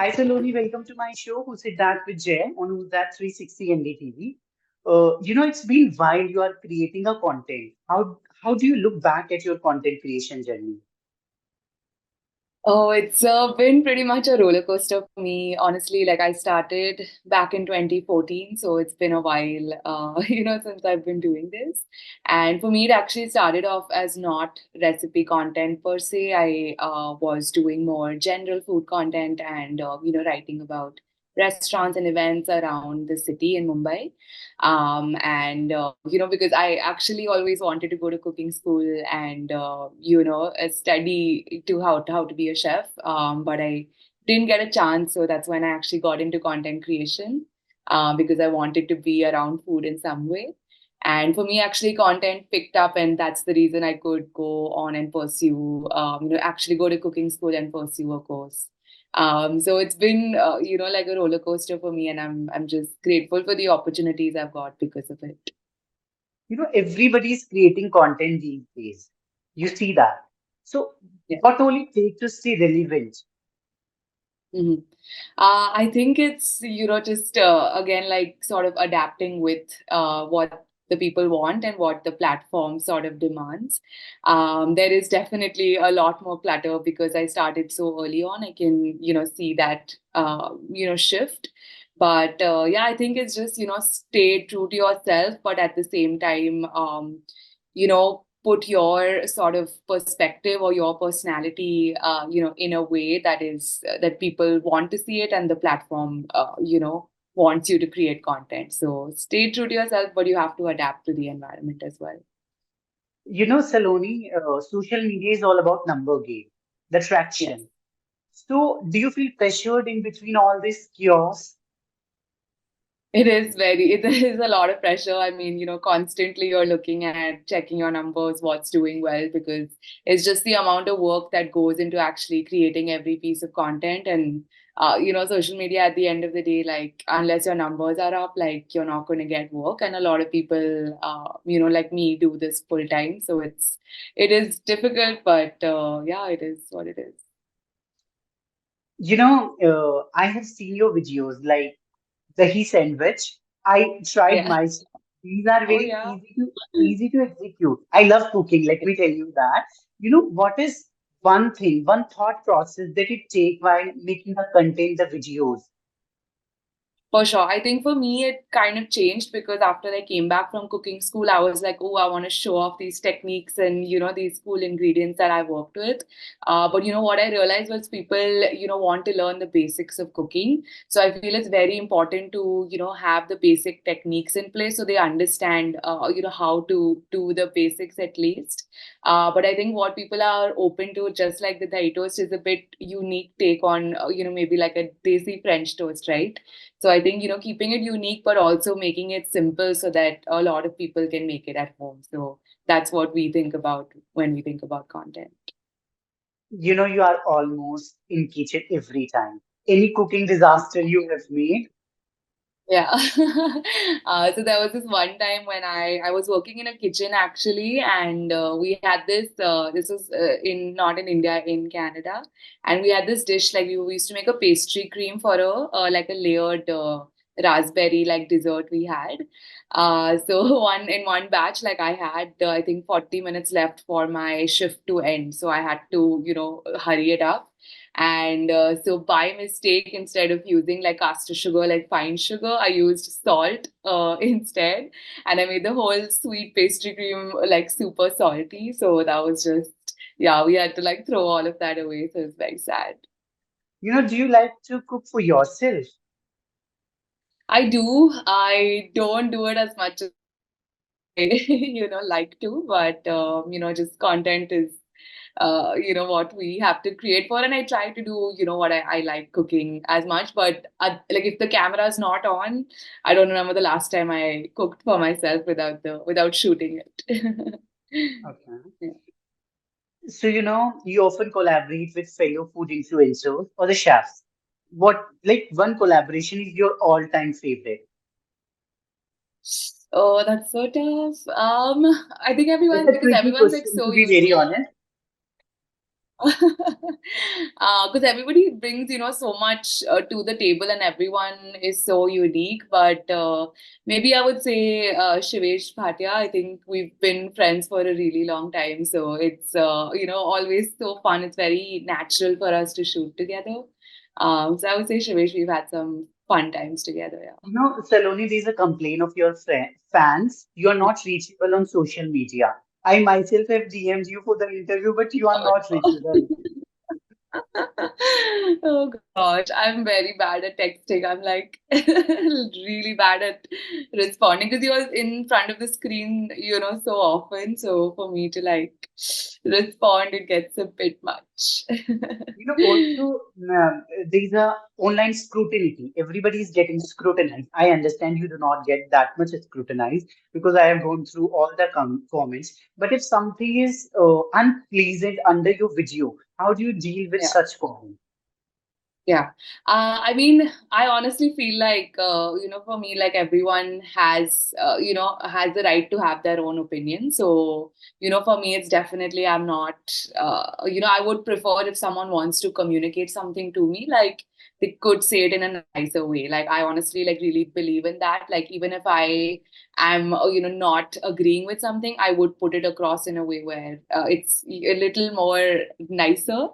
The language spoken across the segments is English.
Hi, Saloni. Welcome to my show. Who's it that with Jay on Who's That 360 NDTV. It's been while you are creating a content. How do you look back at your content creation journey? Oh, it's been pretty much a roller coaster for me, honestly. Like I started back in 2014, so it's been a while, since I've been doing this. And for me, it actually started off as not recipe content per se. I was doing more general food content and writing about restaurants and events around the city in Mumbai. Because I actually always wanted to go to cooking school and study to how to be a chef, but I didn't get a chance, so that's when I actually got into content creation, because I wanted to be around food in some way. And for me, actually, content picked up, and that's the reason I could go on and pursue, actually go to cooking school and pursue a course. So it's been, like a roller coaster for me, and I'm just grateful for the opportunities I've got because of it. Everybody's creating content these days. You see that. So, Yeah. what will it take to stay relevant? Mhm. I think it's, just again, like sort of adapting with what the people want and what the platform sort of demands. There is definitely a lot more clutter because I started so early on. I can, see that, shift. But yeah, I think it's just, stay true to yourself, but at the same time, put your sort of perspective or your personality, in a way that is that people want to see it, and the platform, wants you to create content. So stay true to yourself, but you have to adapt to the environment as well. Saloni, social media is all about number game, the Yes. traction. So, do you feel pressured in between all this chaos? It is a lot of pressure. I mean, constantly you're looking at checking your numbers, what's doing well, because it's just the amount of work that goes into actually creating every piece of content. And, social media at the end of the day, like, unless your numbers are up, like, you're not going to get work. And a lot of people, like me, do this full time. So it is difficult, but yeah, it is what it is. I have seen your videos like the he sandwich. I tried Yeah. myself. These are Oh, very yeah. easy to execute. I love cooking, let me tell you that. What is one thought process that you take while making the content, the videos? For sure. I think for me, it kind of changed because after I came back from cooking school, I was like, oh, I want to show off these techniques and, these cool ingredients that I worked with. But, what I realized was people, want to learn the basics of cooking. So I feel it's very important to, have the basic techniques in place so they understand, how to do the basics at least. But I think what people are open to, just like the Thai toast, is a bit unique take on, maybe like a desi French toast, right? So I think, keeping it unique, but also making it simple so that a lot of people can make it at home. So that's what we think about when we think about content. You are almost in kitchen every time. Any cooking disaster you have made? Yeah. So there was this one time when I was working in a kitchen actually, and we had this was in not in India, in Canada, and we had this dish like we used to make a pastry cream for a like a layered raspberry like dessert we had. So one batch, like I had I think 40 minutes left for my shift to end, so I had to hurry it up. And so by mistake, instead of using like caster sugar, like fine sugar, I used salt instead. And I made the whole sweet pastry cream like super salty. So that was just, yeah, we had to like throw all of that away. So it's very sad. Do you like to cook for yourself? I do. I don't do it as much as I, like to, but, just content is what we have to create for. And I try to do, what I like cooking as much. But like if the camera is not on, I don't remember the last time I cooked for myself without shooting it. Okay. Yeah. So, you often collaborate with fellow food influencers or the chefs. What, like, one collaboration is your all-time favorite? Oh, that's so tough. I think It's everyone, a because tricky everyone's like question, so to be used very to. honest. Because everybody brings, so much to the table, and everyone is so unique. But maybe I would say Shivesh Bhatia. I think we've been friends for a really long time, so it's always so fun. It's very natural for us to shoot together. So I would say Shivesh, we've had some fun times together. You know, Saloni, there's a complaint of your fans. You are not reachable on social media. I myself have DM'd you for the interview, but you are Oh, not reachable. no. Oh gosh, I'm very bad at texting. I'm like really bad at responding because you're in front of the screen, so often. So for me to like respond, it gets a bit much. You know, also there's a online scrutiny. Everybody is getting scrutinized. I understand you do not get that much scrutinized because I have gone through all the comments. But if something is unpleasant under your video, how do you deal with Yeah. such comments? Yeah. I mean, I honestly feel like, for me, like everyone has the right to have their own opinion. So, for me, it's definitely, I'm not, I would prefer if someone wants to communicate something to me, like they could say it in a nicer way. Like, I honestly, like, really believe in that. Like, even if I am, not agreeing with something, I would put it across in a way where it's a little more nicer.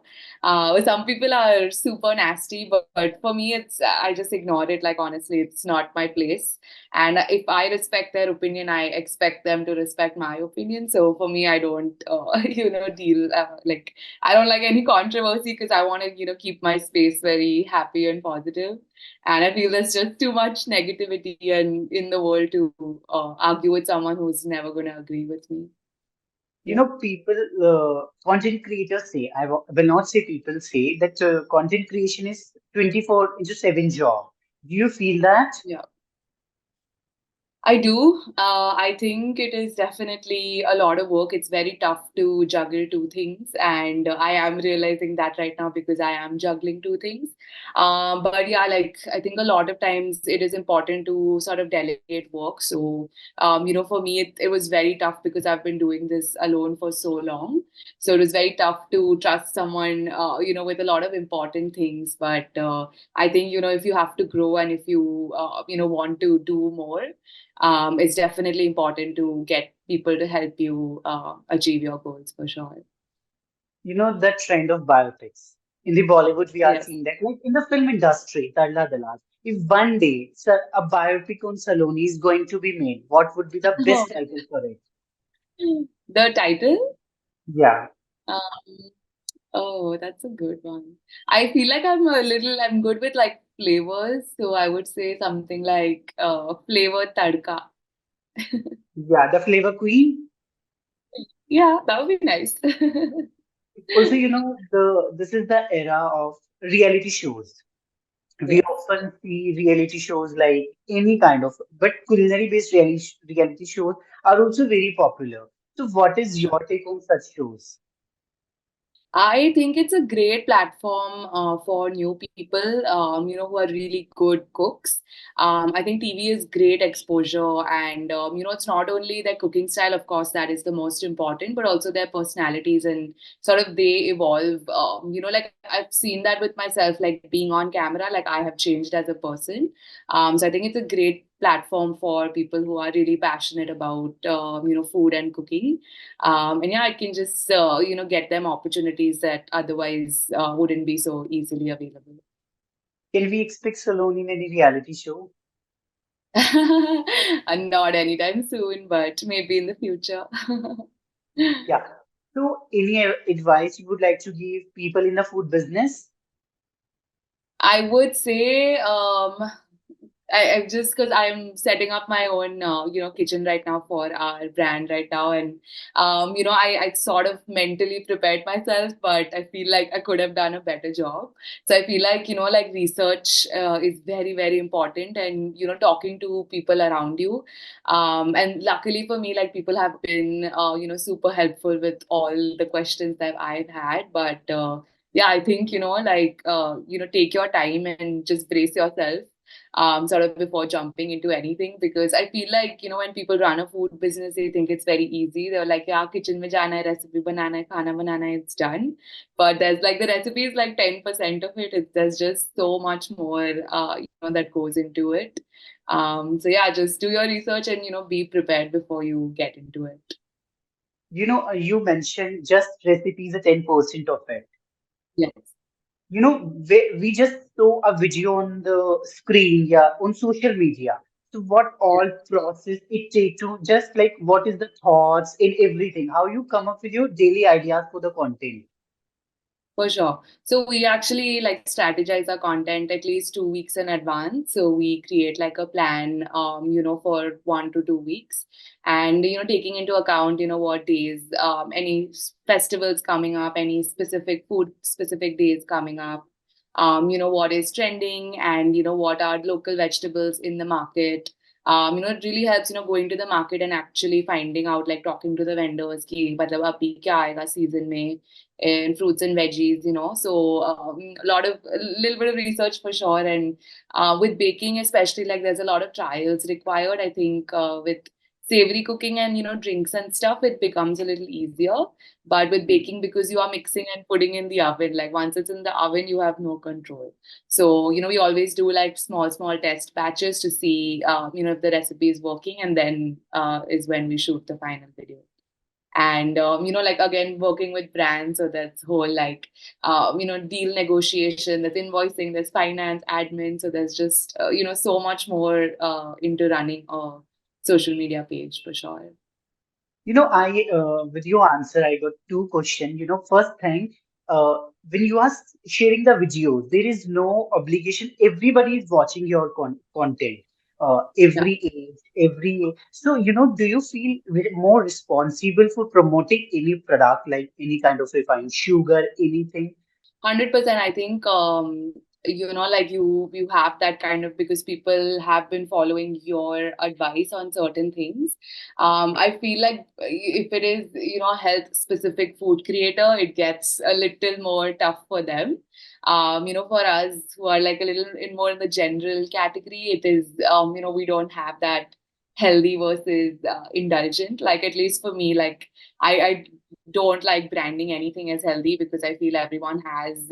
Some people are super nasty, but for me, it's I just ignore it. Like honestly, it's not my place. And if I respect their opinion, I expect them to respect my opinion. So for me, I don't, deal like I don't like any controversy because I want to, keep my space very happy and positive. And I feel there's just too much negativity in the world to argue with someone who's never going to agree with me. You Yeah. know, people, content creators say, will not say people say that content creation is 24 into 7 job. Do you feel that? Yeah. I do. I think it is definitely a lot of work. It's very tough to juggle two things, and I am realizing that right now because I am juggling two things. But yeah, like I think a lot of times it is important to sort of delegate work. So, for me, it was very tough because I've been doing this alone for so long. So it was very tough to trust someone, with a lot of important things. But I think if you have to grow and if you want to do more, it's definitely important to get people to help you achieve your goals for sure. You know, that trend of biopics. In the Bollywood, we are Yes. seeing that. Like in the film industry, Tarla Dalal, if one day a biopic on Saloni is going to be made, what would be the best title for it? The title? Yeah. Um, oh, that's a good one. I feel like I'm good with like flavors. So I would say something like flavor tadka. Yeah, the Flavor Queen. Yeah, that would be nice. Also, you know, this is the era of reality shows. We Yes. often see reality shows like any kind of, but culinary based reality shows are also very popular. So, what is your take on such shows? I think it's a great platform for new people, who are really good cooks. I think TV is great exposure, and it's not only their cooking style, of course, that is the most important, but also their personalities and sort of they evolve. Like I've seen that with myself, like being on camera, like I have changed as a person. So I think it's a great platform for people who are really passionate about food and cooking. And yeah, I can just get them opportunities that otherwise wouldn't be so easily available. Can we expect Saloni in any reality show? And not anytime soon, but maybe in the future. Yeah. So, any advice you would like to give people in the food business? I would say I just because I'm setting up my own kitchen right now for our brand right now, and I sort of mentally prepared myself, but I feel like I could have done a better job. So I feel like like research is very very important, and talking to people around you, and luckily for me, like people have been super helpful with all the questions that I've had, but. Yeah, I think, take your time and just brace yourself. sort of before jumping into anything, because I feel like, when people run a food business, they think it's very easy. They're like, yeah, kitchen mein jana hai, recipe banana hai, khana banana hai, it's done. But there's like the recipe is like 10% of it. There's just so much more, that goes into it. So yeah, just do your research and, be prepared before you get into it. You mentioned just recipes are 10% of it. Yes. We just saw a video on the screen, yeah, on social media. So what Yeah. all process it take to just like what is the thoughts in everything? How you come up with your daily ideas for the content? For sure. So we actually like strategize our content at least 2 weeks in advance. So we create like a plan, for 1 to 2 weeks, and taking into account, what days, any festivals coming up, any specific food specific days coming up, what is trending, and what are local vegetables in the market. It really helps, going to the market and actually finding out, like talking to the vendors, ki, matlab, abhi kya aayega season mein in fruits and veggies, So a lot of a little bit of research for sure, and with baking especially, like there's a lot of trials required. I think with savory cooking and drinks and stuff, it becomes a little easier. But with baking, because you are mixing and putting in the oven, like once it's in the oven, you have no control. So we always do like small test batches to see if the recipe is working, and then is when we shoot the final video. And like again working with brands, so that's whole like deal negotiation, there's invoicing, there's finance, admin, so there's just so much more into running a social media page for sure. I with your answer, I got two questions. First thing, when you are sharing the videos, there is no obligation. Everybody is watching your content. Yeah. Every age, every. So, do you feel more responsible for promoting any product, like any kind of refined sugar, anything? 100%. I think like you have that kind of, because people have been following your advice on certain things. I feel like if it is health specific food creator, it gets a little more tough for them. For us who are like a little in more in the general category, it is we don't have that healthy versus indulgent. Like at least for me, like I don't like branding anything as healthy, because I feel everyone has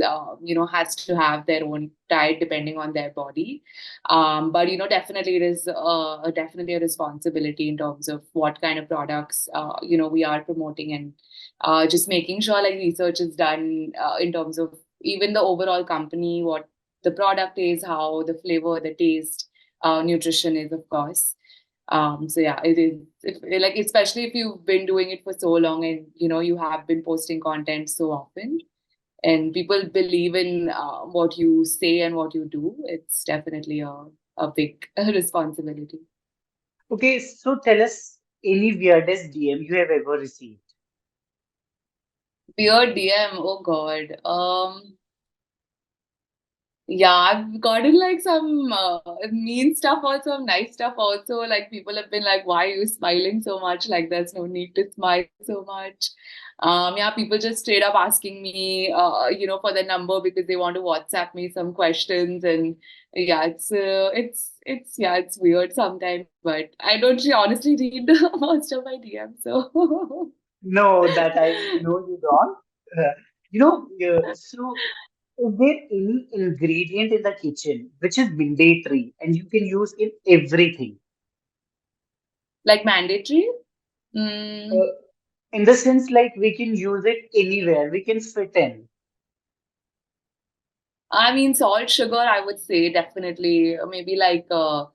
to have their own diet depending on their body. But definitely it is definitely a responsibility in terms of what kind of products we are promoting, and just making sure like research is done in terms of even the overall company, what the product is, how the flavor, the taste, nutrition is, of course. So yeah, it is like, especially if you've been doing it for so long, and you have been posting content so often, and people believe in what you say and what you do, it's definitely a big responsibility. Okay, so tell us any weirdest DM you have ever received. Weird DM, oh God. Yeah, I've gotten like some mean stuff also, some nice stuff also. Like people have been like, "Why are you smiling so much? Like there's no need to smile so much." Yeah, people just straight up asking me, for the number because they want to WhatsApp me some questions, and yeah, it's weird sometimes, but I don't honestly read most of my DMs, so. No, that I know you don't. Uh, so is there any ingredient in the kitchen which is mandatory and you can use in everything? Like mandatory. Mm. Uh, in the sense, like we can use it anywhere, we can fit in. I mean, salt, sugar, I would say definitely. Maybe like the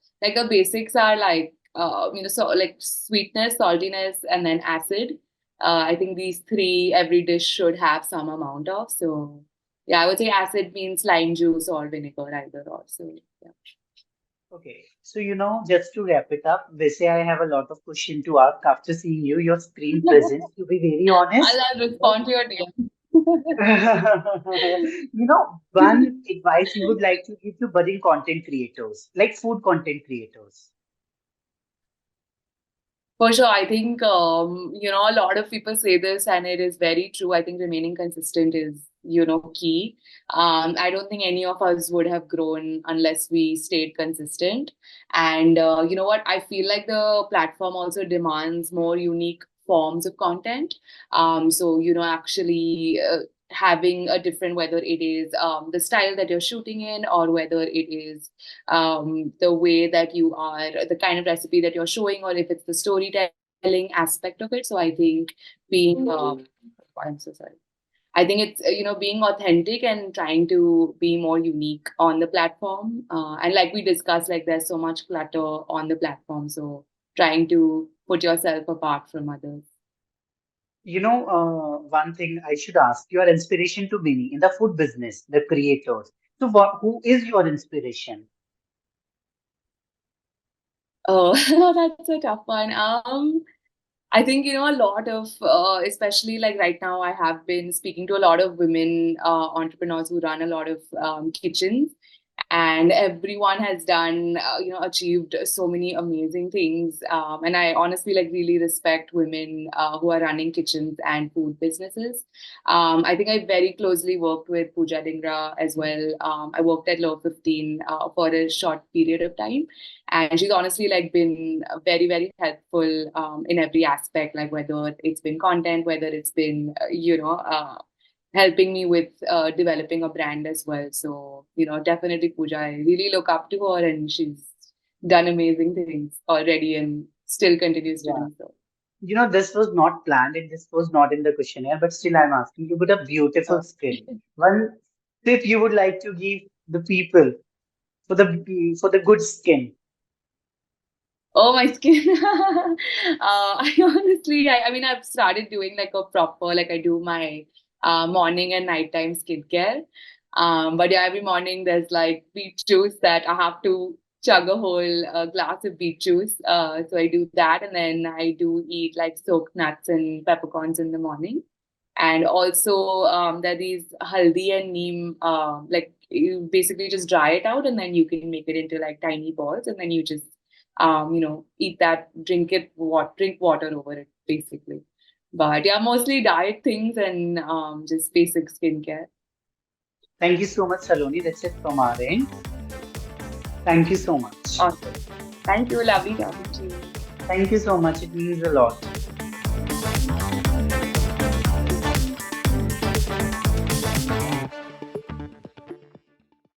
basics are like so like sweetness, saltiness, and then acid. I think these three every dish should have some amount of. So yeah, I would say acid means lime juice or vinegar, either or. So yeah. Okay, so just to wrap it up, they say I have a lot of question to ask after seeing your screen presence. To be very honest, I'll respond to your DM. one advice you would like to give to budding content creators, like food content creators. For sure, I think a lot of people say this, and it is very true. I think remaining consistent is key. I don't think any of us would have grown unless we stayed consistent. And you know what? I feel like the platform also demands more unique forms of content. So, actually having a different, whether it is the style that you're shooting in, or whether it is the way that you are, the kind of recipe that you're showing, or if it's the storytelling aspect of it. So I think being, I'm so sorry. I think it's being authentic and trying to be more unique on the platform. And like we discussed, like there's so much clutter on the platform, so trying to put yourself apart from others. One thing I should ask, your inspiration to many in the food business, the creators. So, who is your inspiration? Oh, that's a tough one. I think, a lot of, especially like right now, I have been speaking to a lot of women entrepreneurs who run a lot of kitchens, and everyone has done, achieved so many amazing things. And I honestly like really respect women who are running kitchens and food businesses. I think I very closely worked with Pooja Dingra as well. I worked at Law 15 for a short period of time, and she's honestly like been very very helpful in every aspect, like whether it's been content, whether it's been helping me with developing a brand as well. So definitely Pooja, I really look up to her, and she's done amazing things already and still continues to Yeah. do so. This was not planned and this was not in the questionnaire, but still I'm asking you, got a beautiful Uh, skin. One tip you would like to give the people for the good skin. Oh, my skin. I honestly, I mean, I've started doing like a proper, like I do my morning and nighttime skincare. But yeah, every morning there's like beet juice that I have to chug a whole glass of beet juice. So I do that, and then I do eat like soaked nuts and peppercorns in the morning. And also, there are these haldi and neem, like you basically just dry it out, and then you can make it into like tiny balls, and then you just eat that, drink water over it, basically. But yeah, mostly diet things and just basic skincare. Thank you so much, Saloni. That's it from our end. Thank you so much. Awesome. Thank you. Lovely talking to you. Thank you so much. It means a lot.